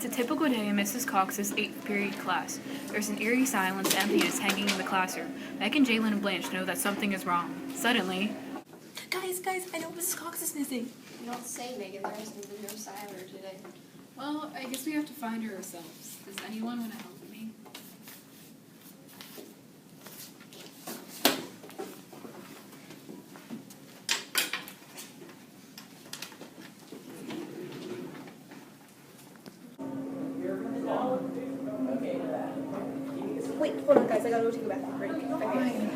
It's a typical day in Mrs. Cox's 8th period class. There's an eerie silence, emptiness hanging in the classroom. Meg and Jalen and Blanche know that something is wrong. Suddenly, Guys, I know Mrs. Cox is missing. You don't say, Megan. There's no Siler today. Well, I guess we have to find her ourselves. Does anyone want to help me? Wait, hold on, guys. I gotta go take a bathroom break. Okay.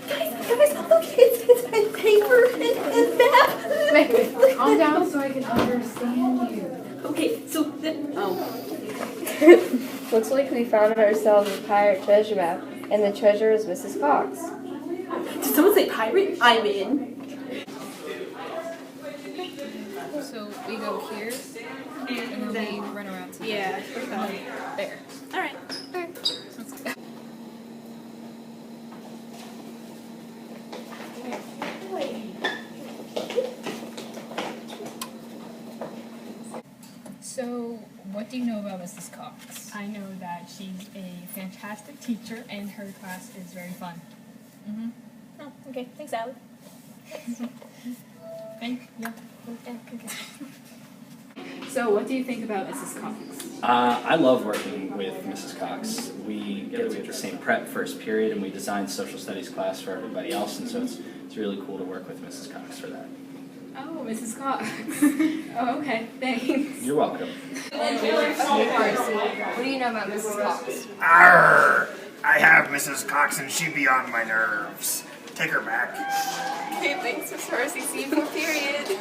Guys, look, it's my paper and map. Wait, calm down so I can understand you. Okay, so Looks like we found ourselves a pirate treasure map, and the treasure is Mrs. Cox. did someone say pirate? I'm in. So we go here, and then we run around to Yeah. there. All right. Let's go. So, what do you know about Mrs. Cox? I know that she's a fantastic teacher and her class is very fun. Mm-hmm. Oh, okay. Thanks, Allie. Thank you. Okay. So, what do you think about Mrs. Cox? I love working with Mrs. Cox. We get to the same prep first period, and we design social studies class for everybody else, and so it's really cool to work with Mrs. Cox for that. Oh, Mrs. Cox. Oh, okay. Thanks. You're welcome. What do you know about Mrs. Cox? Arr! I have Mrs. Cox and she be on my nerves. Take her back. Okay, thanks, Miss Horace. See you for period.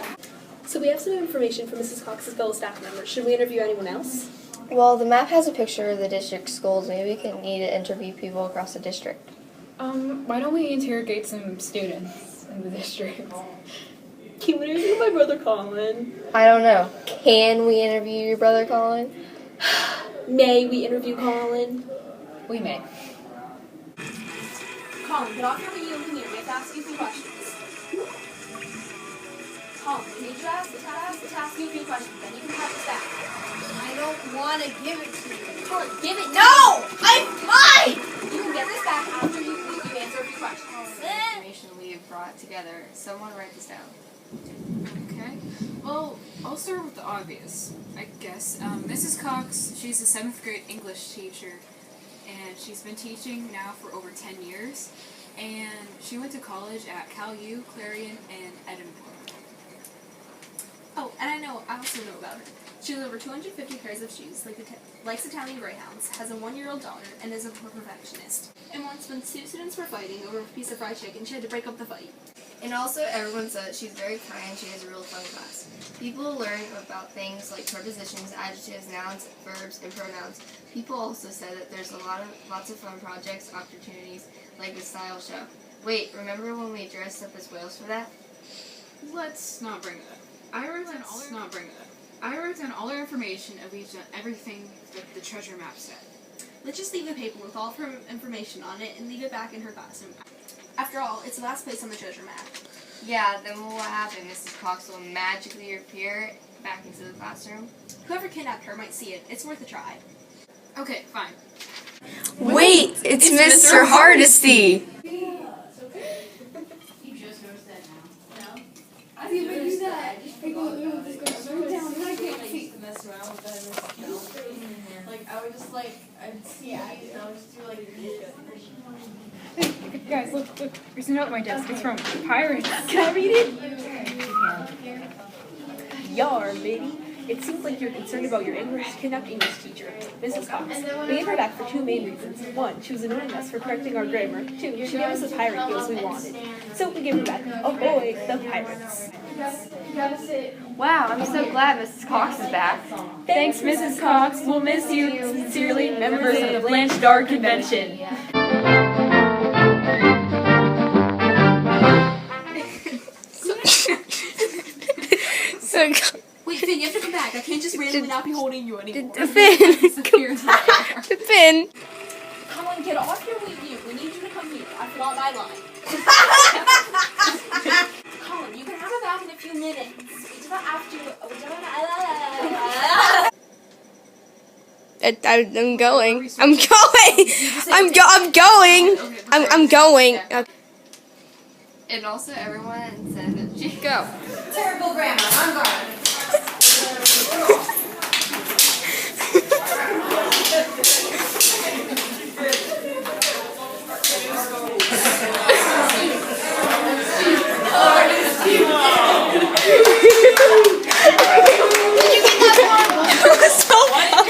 So we have some information from Mrs. Cox's fellow staff members. Should we interview anyone else? Well, the map has a picture of the district schools. Maybe we can need to interview people across the district. Why don't we interrogate some students in the district? Can we interview my brother Colin? I don't know. Can we interview your brother Colin? May we interview Colin? We may. Colin, get off your video and come here. We have to ask you a few questions. Colin, we need you to ask you a few questions. Then you can have this back. I don't want to give it to you. Colin, give it. No! I'm mine! You can get this back after you answer a few questions. Information we have brought together. Someone write this down. Okay. Well, I'll start with the obvious, I guess. Mrs. Cox, she's a 7th grade English teacher, and she's been teaching now for over 10 years, and she went to college at Cal U, Clarion, and Edinburgh. Oh, and I also know about her. She has over 250 pairs of shoes, likes Italian greyhounds, has a 1-year-old daughter, and is a perfectionist. And once when two students were fighting over a piece of fried chicken, she had to break up the fight. And also, everyone says she's very kind. She has a real fun class. People learn about things like prepositions, adjectives, nouns, verbs, and pronouns. People also said that there's lots of fun projects, opportunities, like the style show. Wait, remember when we dressed up as whales for that? Let's not bring it up. I wrote down all our information of everything that the treasure map said. Let's just leave the paper with all of her information on it and leave it back in her classroom. After all, it's the last place on the treasure map. Yeah, then what will happen? Mrs. Cox will magically appear back into the classroom. Whoever kidnapped her might see it. It's worth a try. Okay, fine. Wait, it's Mr. Hardesty! Hey, guys, look, there's a note on my desk. It's from Pirates. Can I read it? Yar, lady. It seems like you're concerned about your kidnapped English teacher, Mrs. Cox. We gave her back for two main reasons. One, she was annoying us for correcting our grammar. Two, she gave us the pirate heels we wanted. So we gave her back. Ahoy, the pirates. Wow, I'm so glad Mrs. Cox is back. Thanks, Mrs. Cox. We'll miss you. Sincerely, members of the Blanche Dard Convention. Wait, Finn, you have to come back. I can't just randomly not be holding you anymore. Finn! Colin, get off your wheat mute. We need you to come here. I forgot my line. Colin, you can have it back in a few minutes. I'm going. I'm going. I'm going. I'm going. Okay. And also everyone said that she Go. Terrible grammar. I'm